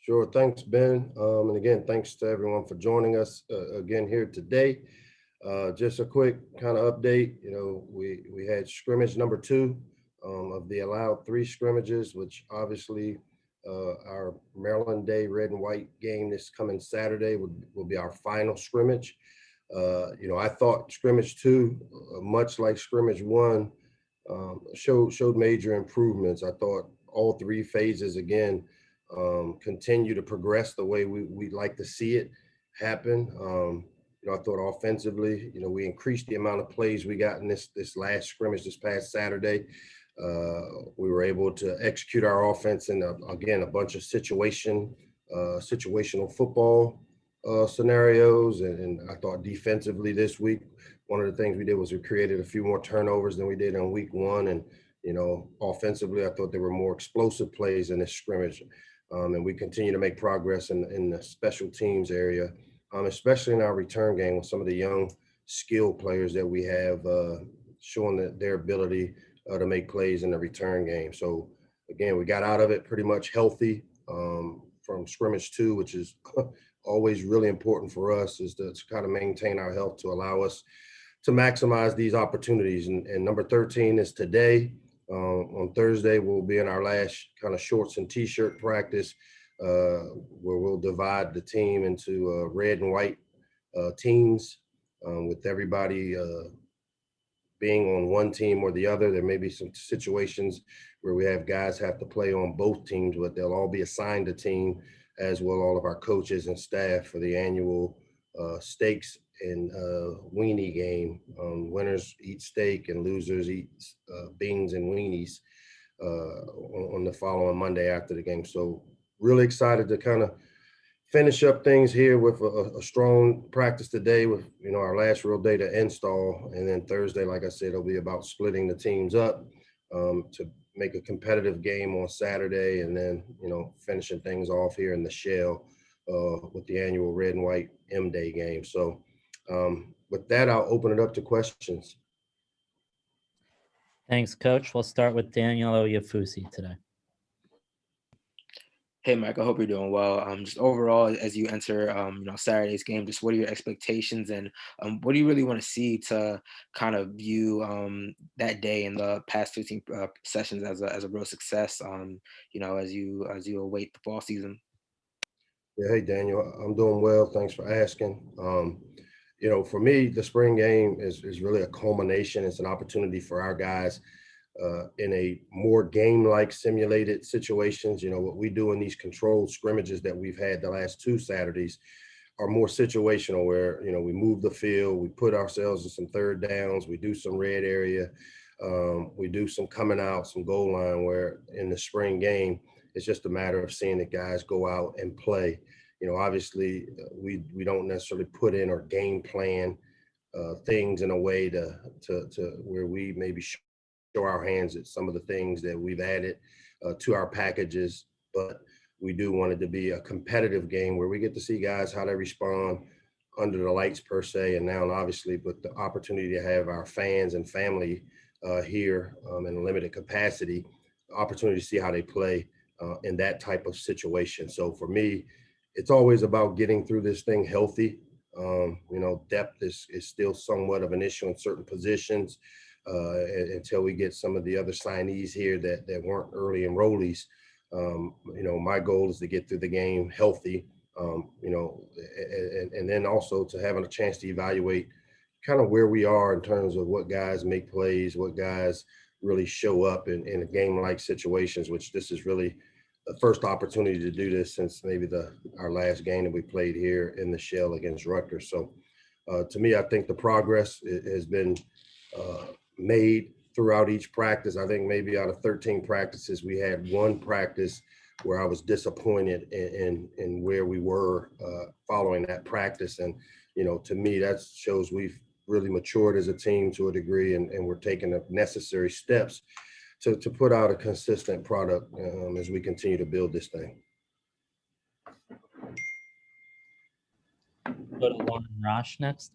Sure. Thanks, Ben. And again, thanks to everyone for joining us again here today. Just a quick kind of update. We had scrimmage number two of the allowed three scrimmages, which obviously our Maryland Day red and white game this coming Saturday will be our final scrimmage. I thought scrimmage two, much like scrimmage one, showed major improvements. I thought all three phases again continue to progress the way we'd like to see it happen. I thought offensively, we increased the amount of plays we got in this last scrimmage this past Saturday. We were able to execute our offense in again a bunch of situational football scenarios, and I thought defensively this week, one of the things we did was we created a few more turnovers than we did in week one, and offensively, I thought there were more explosive plays in this scrimmage, and we continue to make progress in the special teams area, especially in our return game with some of the young skill players that we have showing their ability to make plays in the return game. So again, we got out of it pretty much healthy from scrimmage two, which is always really important for us, is to kind of maintain our health to allow us to maximize these opportunities. And number 13 is today. On Thursday, we'll be in our last kind of shorts and t-shirt practice where we'll divide the team into red and white teams with everybody being on one team or the other. There may be some situations where we have guys have to play on both teams, but they'll all be assigned a team, as will all of our coaches and staff for the annual steaks and weenie game. Winners eat steak and losers eat beans and weenies on the following Monday after the game. So really excited to kind of finish up things here with a strong practice today with, our last real day to install. And then Thursday, like I said, it'll be about splitting the teams up to make a competitive game on Saturday, and then, finishing things off here in the shell with the annual red and white M-Day game. So with that, I'll open it up to questions. Thanks, Coach. We'll start with Daniel Oyafusi today. Hey, Mike, I hope you're doing well. Just overall, as you enter, Saturday's game, just what are your expectations, and what do you really want to see to kind of view that day in the past 15 sessions as a real success, as you await the fall season? Yeah, hey, Daniel, I'm doing well. Thanks for asking. For me, the spring game is really a culmination. It's an opportunity for our guys in a more game-like simulated situations. What we do in these controlled scrimmages that we've had the last two Saturdays are more situational, where, we move the field, we put ourselves in some third downs, we do some red area, we do some coming out, some goal line, where in the spring game, it's just a matter of seeing the guys go out and play. Obviously we don't necessarily put in or game plan things in a way to where we maybe show our hands at some of the things that we've added to our packages, but we do want it to be a competitive game where we get to see guys how they respond under the lights per se, and now obviously with the opportunity to have our fans and family here in a limited capacity, opportunity to see how they play in that type of situation. So for me, it's always about getting through this thing healthy. Depth is still somewhat of an issue in certain positions until we get some of the other signees here that weren't early enrollees. My goal is to get through the game healthy, and then also to having a chance to evaluate kind of where we are in terms of what guys make plays, what guys really show up in a game-like situations, which this is really the first opportunity to do this since maybe our last game that we played here in the shell against Rutgers. So to me, I think the progress has been made throughout each practice. I think maybe out of 13 practices, we had one practice where I was disappointed in where we were following that practice. And, to me, that shows we've really matured as a team to a degree, and we're taking the necessary steps to put out a consistent product as we continue to build this thing. Go to Lauren Rosh next.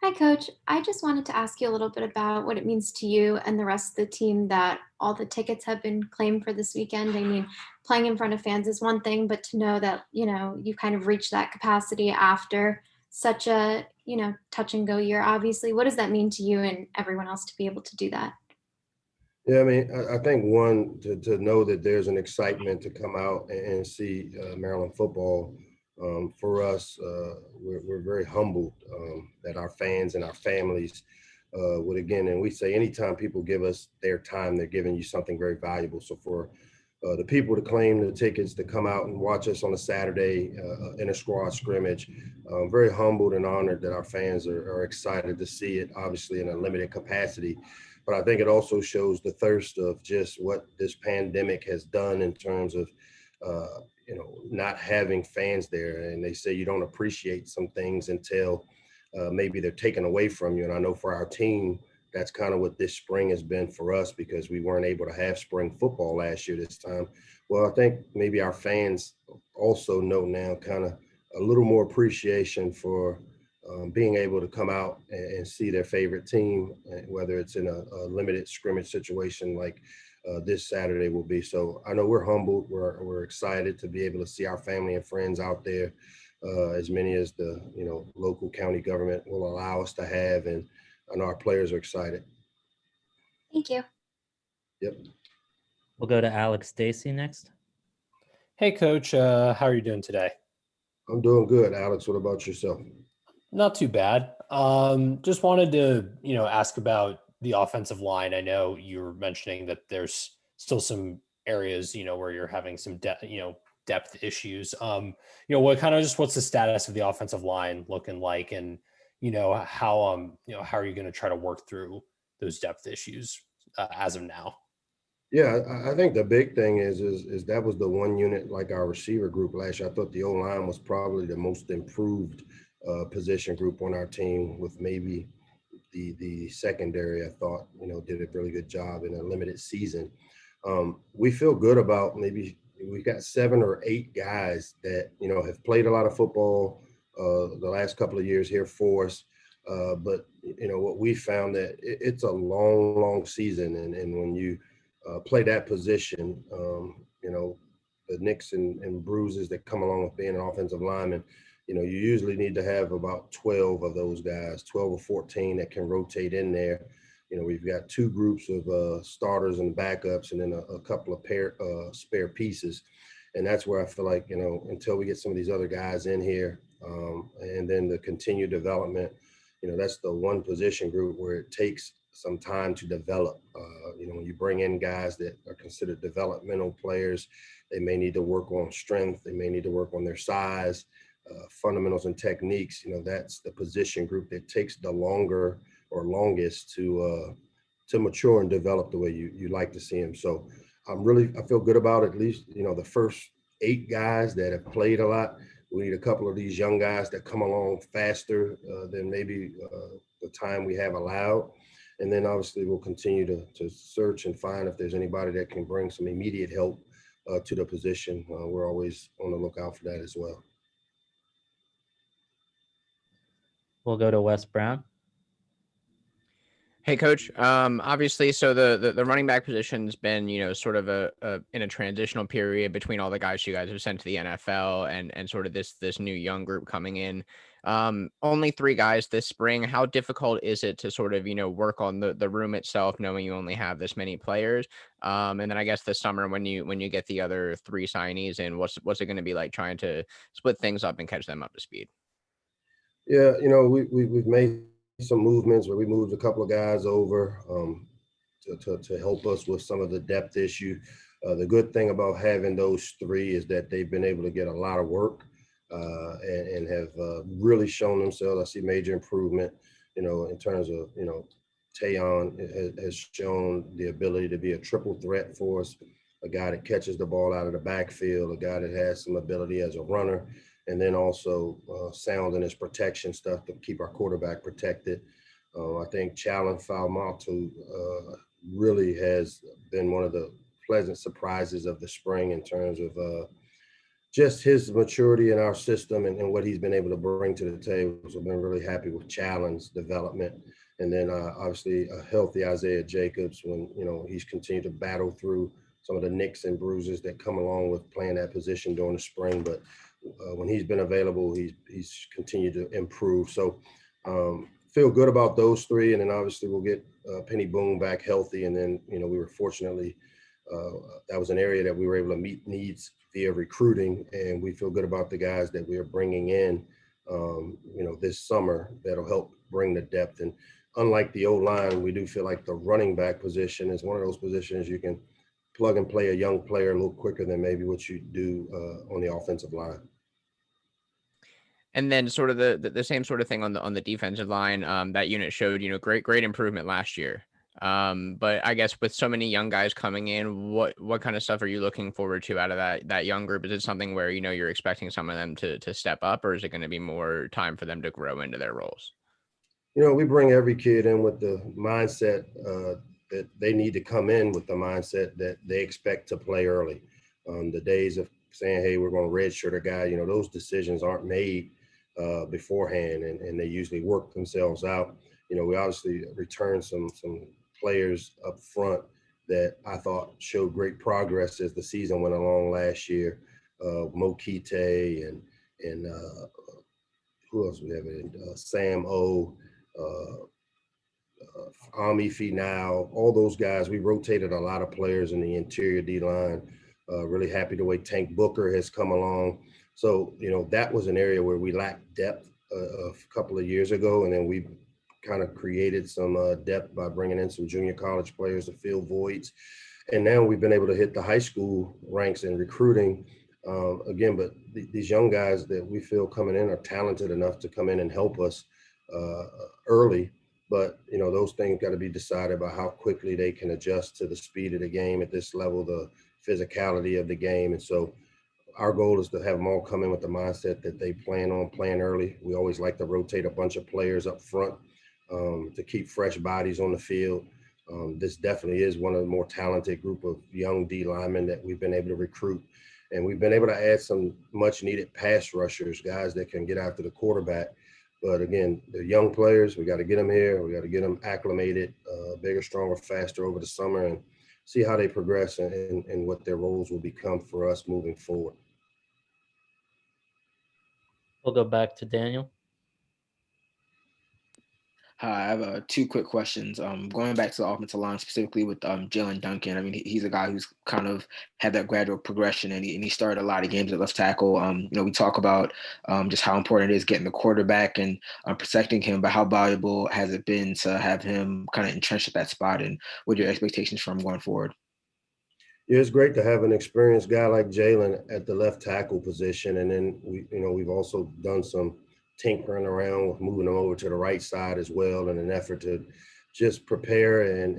Hi, Coach. I just wanted to ask you a little bit about what it means to you and the rest of the team that all the tickets have been claimed for this weekend. I mean, playing in front of fans is one thing, but to know that, you kind of reached that capacity after such a, touch and go year, obviously, what does that mean to you and everyone else to be able to do that? Yeah, I mean, I think one, to know that there's an excitement to come out and see Maryland football. For us, we're very humbled that our fans and our families would, again, and we say anytime people give us their time, they're giving you something very valuable. So for the people to claim the tickets to come out and watch us on a Saturday in a squad scrimmage, very humbled and honored that our fans are excited to see it, obviously in a limited capacity. But I think it also shows the thirst of just what this pandemic has done in terms of, not having fans there. And they say you don't appreciate some things until maybe they're taken away from you. And I know for our team, that's kind of what this spring has been for us because we weren't able to have spring football last year this time. Well, I think maybe our fans also know now kind of a little more appreciation for being able to come out and see their favorite team, whether it's in a limited scrimmage situation like this Saturday will be. So I know we're humbled. We're excited to be able to see our family and friends out there, as many as the local county government will allow us to have, and I know our players are excited. Thank you. Yep. We'll go to Alex Stacy next. Hey, Coach. How are you doing today? I'm doing good, Alex. What about yourself? Not too bad. Just wanted to, ask about the offensive line. I know you were mentioning that there's still some areas, where you're having some depth issues. What's the status of the offensive line looking like, and how are you going to try to work through those depth issues as of now? Yeah, I think the big thing is that was the one unit, like our receiver group last year. I thought the O-line was probably the most improved position group on our team, with maybe the secondary, I thought, did a really good job in a limited season. We feel good about maybe we've got 7 or 8 guys that, have played a lot of football the last couple of years here for us. But, what we found that it's a long, long season. And when you play that position, the nicks and bruises that come along with being an offensive lineman, you usually need to have about 12 of those guys, 12 or 14 that can rotate in there. We've got 2 groups of starters and backups, and then a couple of spare pieces. And that's where I feel like, until we get some of these other guys in here, and then the continued development, that's the one position group where it takes some time to develop. When you bring in guys that are considered developmental players, they may need to work on strength. They may need to work on their size, fundamentals and techniques. That's the position group that takes the longer or longest to mature and develop the way you like to see them. So I feel good about at least, the first 8 guys that have played a lot. We need a couple of these young guys that come along faster than maybe the time we have allowed. And then obviously we'll continue to search and find if there's anybody that can bring some immediate help to the position. We're always on the lookout for that as well. We'll go to Wes Brown. Hey, Coach. Obviously, so the running back position's been, sort of in a transitional period between all the guys you guys have sent to the NFL and sort of this new young group coming in. Only 3 guys this spring. How difficult is it to sort of, work on the room itself, knowing you only have this many players? And then I guess this summer when you get the other 3 signees in, what's it going to be like trying to split things up and catch them up to speed? Yeah, we've made some movements where we moved a couple of guys over to help us with some of the depth issue. The good thing about having those 3 is that they've been able to get a lot of work and have really shown themselves. I see major improvement, in terms of, Tayon has shown the ability to be a triple threat for us, a guy that catches the ball out of the backfield, a guy that has some ability as a runner, and then also sound in his protection stuff to keep our quarterback protected. I think Challen Falmato really has been one of the pleasant surprises of the spring in terms of just his maturity in our system and what he's been able to bring to the table. So I've been really happy with Challenge development. And then obviously a healthy Isaiah Jacobs when, he's continued to battle through some of the nicks and bruises that come along with playing that position during the spring. But when he's been available, he's continued to improve. So feel good about those three. And then obviously we'll get Penny Boone back healthy. And then, we were fortunately, that was an area that we were able to meet needs via recruiting. And we feel good about the guys that we are bringing in, this summer that'll help bring the depth. And unlike the O-line, we do feel like the running back position is one of those positions you can plug and play a young player a little quicker than maybe what you do on the offensive line. And then sort of the same sort of thing on the defensive line. That unit showed, great improvement last year. But I guess with so many young guys coming in, what kind of stuff are you looking forward to out of that young group? Is it something where, you're expecting some of them to step up, or is it going to be more time for them to grow into their roles? We bring every kid in with the mindset that they need to come in with the mindset that they expect to play early. The days of saying, hey, we're going to redshirt a guy, those decisions aren't made beforehand, and they usually work themselves out. We obviously returned some players up front that I thought showed great progress as the season went along last year. Mo Kite and who else we have in Sam O, Ami Finau, all those guys. We rotated a lot of players in the interior D-line. Really happy the way Tank Booker has come along. So, that was an area where we lacked depth a couple of years ago, and then we kind of created some depth by bringing in some junior college players to fill voids. And now we've been able to hit the high school ranks in recruiting again, but these young guys that we feel coming in are talented enough to come in and help us early. But, those things got to be decided by how quickly they can adjust to the speed of the game at this level, the physicality of the game. And so our goal is to have them all come in with the mindset that they plan on playing early. We always like to rotate a bunch of players up front to keep fresh bodies on the field. This definitely is one of the more talented group of young D linemen that we've been able to recruit. And we've been able to add some much needed pass rushers, guys that can get after the quarterback. But again, they're young players. We got to get them here. We got to get them acclimated, bigger, stronger, faster over the summer, and see how they progress and what their roles will become for us moving forward. We'll go back to Daniel. Hi, I have two quick questions. Going back to the offensive line, specifically with Jalen Duncan. I mean, he's a guy who's kind of had that gradual progression, and he started a lot of games at left tackle. We talk about just how important it is getting the quarterback and protecting him, but how valuable has it been to have him kind of entrenched at that spot, and what are your expectations for him going forward? Yeah, it's great to have an experienced guy like Jalen at the left tackle position, and then we've also done some tinkering around with moving them over to the right side as well in an effort to just prepare and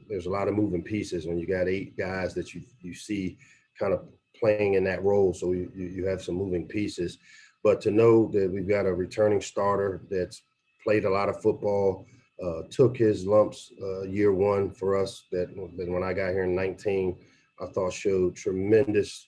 there's a lot of moving pieces when you got 8 guys that you see kind of playing in that role, so you have some moving pieces. But to know that we've got a returning starter that's played a lot of football, took his lumps year one for us that when I got here in 19 I thought showed tremendous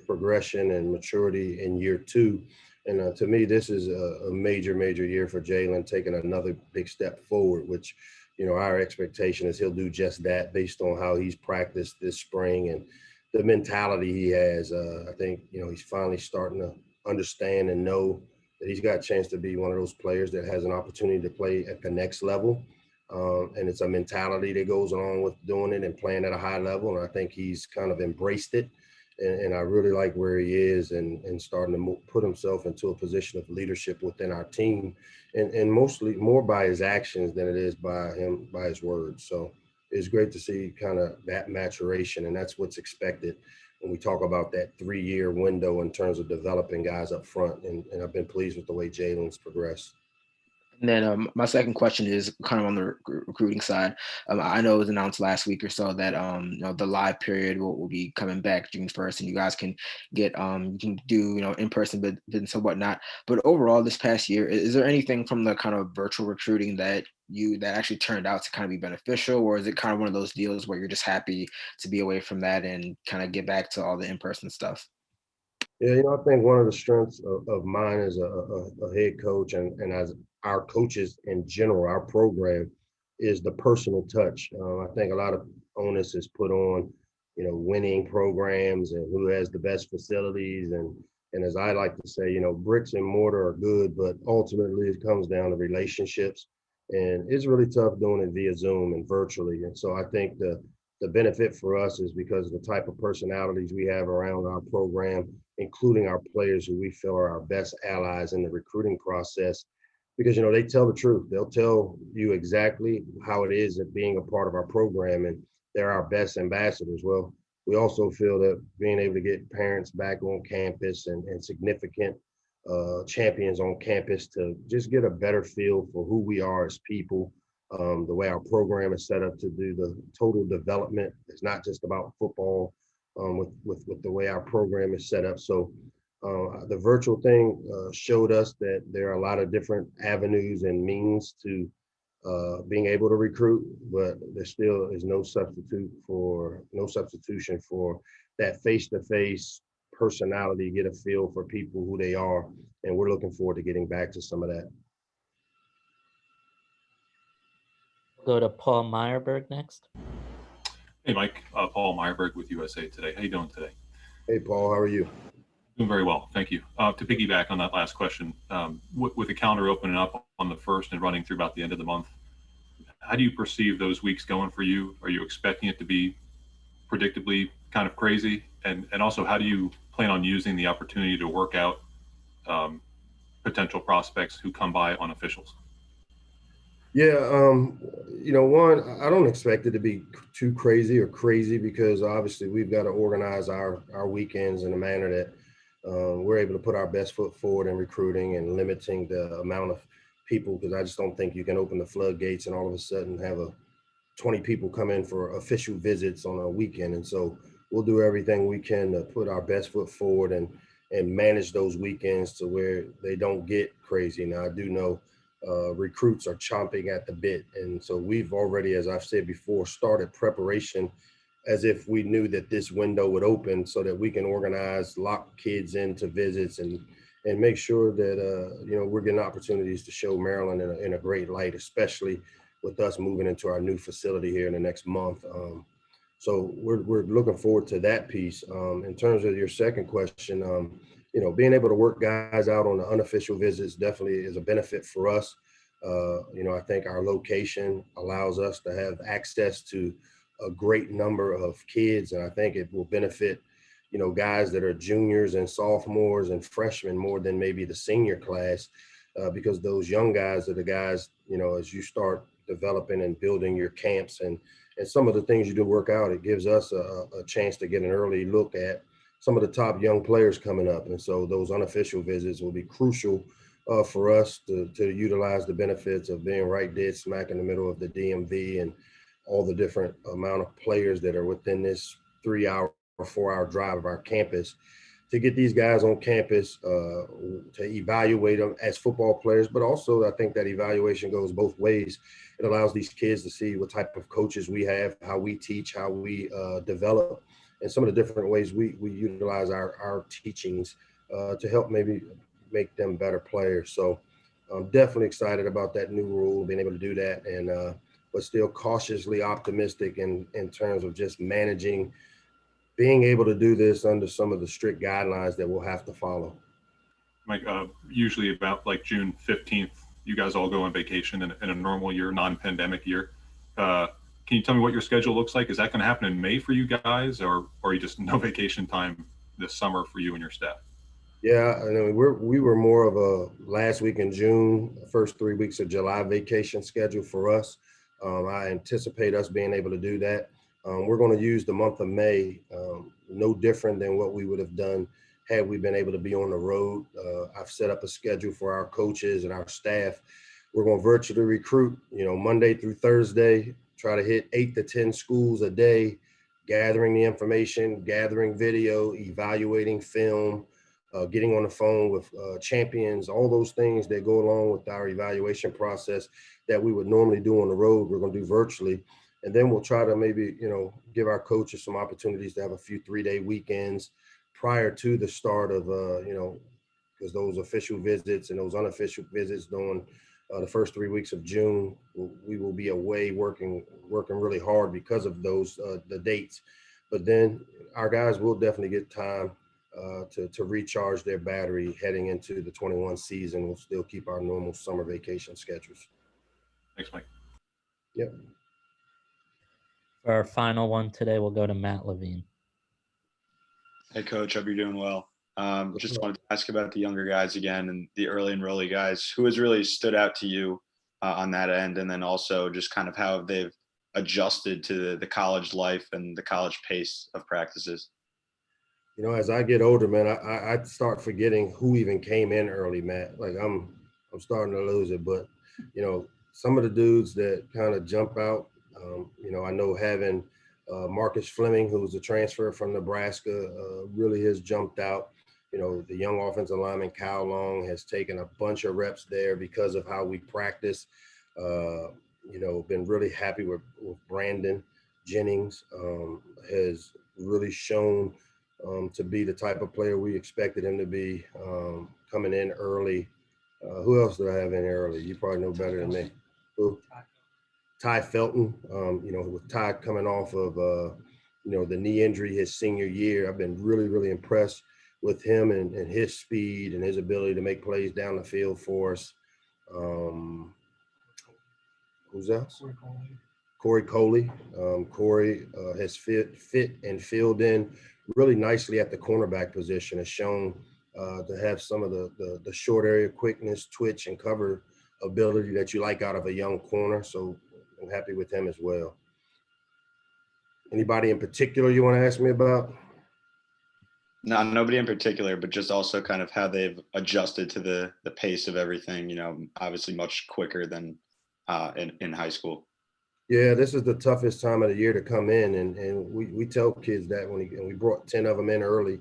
progression and maturity in year 2. And to me, this is a major year for Jalen, taking another big step forward, which, our expectation is he'll do just that based on how he's practiced this spring and the mentality he has. I think, he's finally starting to understand and know that he's got a chance to be one of those players that has an opportunity to play at the next level. And it's a mentality that goes along with doing it and playing at a high level. And I think he's kind of embraced it. And I really like where he is and starting to put himself into a position of leadership within our team, and mostly more by his actions than it is by his words. So it's great to see kind of that maturation, and that's what's expected when we talk about that 3-year window in terms of developing guys up front. And I've been pleased with the way Jalen's progressed. And then my second question is kind of on the recruiting side. I know it was announced last week or so that the live period will be coming back June 1st, and you guys can get you can do in-person business and whatnot. But overall, this past year, is there anything from the kind of virtual recruiting that actually turned out to kind of be beneficial, or is it kind of one of those deals where you're just happy to be away from that and kind of get back to all the in-person stuff? Yeah, I think one of the strengths of mine as a head coach and as our coaches in general, our program is the personal touch. I think a lot of onus is put on, winning programs and who has the best facilities. And as I like to say, bricks and mortar are good, but ultimately it comes down to relationships. And it's really tough doing it via Zoom and virtually. And so I think the benefit for us is because of the type of personalities we have around our program, including our players who we feel are our best allies in the recruiting process, because they tell the truth. They'll tell you exactly how it is at being a part of our program, and they're our best ambassadors. Well, we also feel that being able to get parents back on campus and significant champions on campus to just get a better feel for who we are as people. The way our program is set up to do the total development. It's not just about football, with the way our program is set up. So the virtual thing showed us that there are a lot of different avenues and means to being able to recruit, but there still is no substitution for that face-to-face personality, get a feel for people who they are, and we're looking forward to getting back to some of that. Go to Paul Meyerberg next. Hey, Mike. Paul Meyerberg with USA Today. How you doing today? Hey, Paul, how are you? Doing very well, thank you. To piggyback on that last question, with the calendar opening up on the 1st and running through about the end of the month, how do you perceive those weeks going for you? Are you expecting it to be predictably kind of crazy? And also, how do you plan on using the opportunity to work out potential prospects who come by on officials? Yeah, one, I don't expect it to be too crazy because obviously we've got to organize our weekends in a manner that we're able to put our best foot forward in recruiting and limiting the amount of people, because I just don't think you can open the floodgates and all of a sudden have 20 people come in for official visits on a weekend. And so we'll do everything we can to put our best foot forward and manage those weekends to where they don't get crazy. Now, I do know recruits are chomping at the bit. And so we've already, as I've said before, started preparation as if we knew that this window would open so that we can organize, lock kids into visits and make sure that, we're getting opportunities to show Maryland in a great light, especially with us moving into our new facility here in the next month. So we're looking forward to that piece. In terms of your second question, being able to work guys out on the unofficial visits definitely is a benefit for us. I think our location allows us to have access to a great number of kids, and I think it will benefit, guys that are juniors and sophomores and freshmen more than maybe the senior class, because those young guys are the guys, as you start developing and building your camps and some of the things you do work out, it gives us a chance to get an early look at some of the top young players coming up. And so those unofficial visits will be crucial for us to utilize the benefits of being right dead smack in the middle of the DMV and all the different amount of players that are within this 3-hour or 4-hour drive of our campus, to get these guys on campus, to evaluate them as football players. But also I think that evaluation goes both ways. It allows these kids to see what type of coaches we have, how we teach, how we develop, and some of the different ways we utilize our teachings to help maybe make them better players. So I'm definitely excited about that new rule, being able to do that, and but still cautiously optimistic in terms of just managing, being able to do this under some of the strict guidelines that we'll have to follow. Mike, usually about like June 15th, you guys all go on vacation in a normal year, non-pandemic year. Can you tell me what your schedule looks like? Is that going to happen in May for you guys, or are you just no vacation time this summer for you and your staff? Yeah, I mean, we were more of a last week in June, first 3 weeks of July vacation schedule for us. I anticipate us being able to do that. We're going to use the month of May, no different than what we would have done had we been able to be on the road. I've set up a schedule for our coaches and our staff. We're going to virtually recruit, Monday through Thursday, try to hit 8 to 10 schools a day, gathering the information, gathering video, evaluating film, getting on the phone with champions, all those things that go along with our evaluation process that we would normally do on the road, we're going to do virtually. And then we'll try to maybe, give our coaches some opportunities to have a few 3-day weekends prior to the start of, because those official visits and those unofficial visits during the first 3 weeks of June, we will be away working really hard because of those the dates. But then our guys will definitely get time to recharge their battery heading into the 21 season. We'll still keep our normal summer vacation schedules. Thanks, Mike. Yep. For our final one today, we'll go to Matt Levine. Hey, Coach. Hope you're doing well. Just wanted to ask about the younger guys again and the early enrollee guys. Who has really stood out to you on that end? And then also just kind of how they've adjusted to the college life and the college pace of practices. As I get older, man, I start forgetting who even came in early, Matt. Like I'm starting to lose it. But, some of the dudes that kind of jump out, I know having Marcus Fleming, who was a transfer from Nebraska, really has jumped out. The young offensive lineman Kyle Long has taken a bunch of reps there because of how we practice. Been really happy with Brandon Jennings. Has really shown to be the type of player we expected him to be, coming in early. Who else do I have in early? You probably know better than me. Who? Ty Felton. With Ty coming off of the knee injury his senior year, I've been really, really impressed with him and his speed and his ability to make plays down the field for us. Who's else? Corey Coley. Corey has fit and filled in really nicely at the cornerback position, has shown to have some of the short area quickness, twitch, and cover ability that you like out of a young corner. So I'm happy with him as well. Anybody in particular you want to ask me about? No, nobody in particular, but just also kind of how they've adjusted to the pace of everything, obviously much quicker than in high school. Yeah, this is the toughest time of the year to come in. And we tell kids that when we brought 10 of them in early,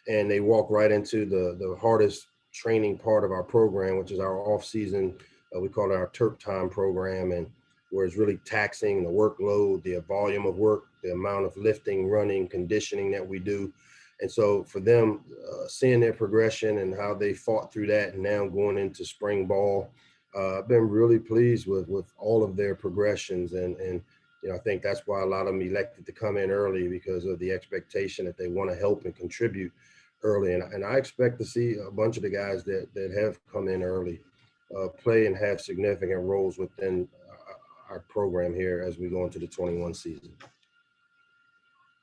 and they walk right into the hardest training part of our program, which is our off season. We call it our Turp Time program, and where it's really taxing the workload, the volume of work, the amount of lifting, running, conditioning that we do. And so for them, seeing their progression and how they fought through that, and now going into spring ball, I've been really pleased with all of their progressions. And I think that's why a lot of them elected to come in early, because of the expectation that they want to help and contribute early. And I expect to see a bunch of the guys that have come in early play and have significant roles within our program here as we go into the 21 season.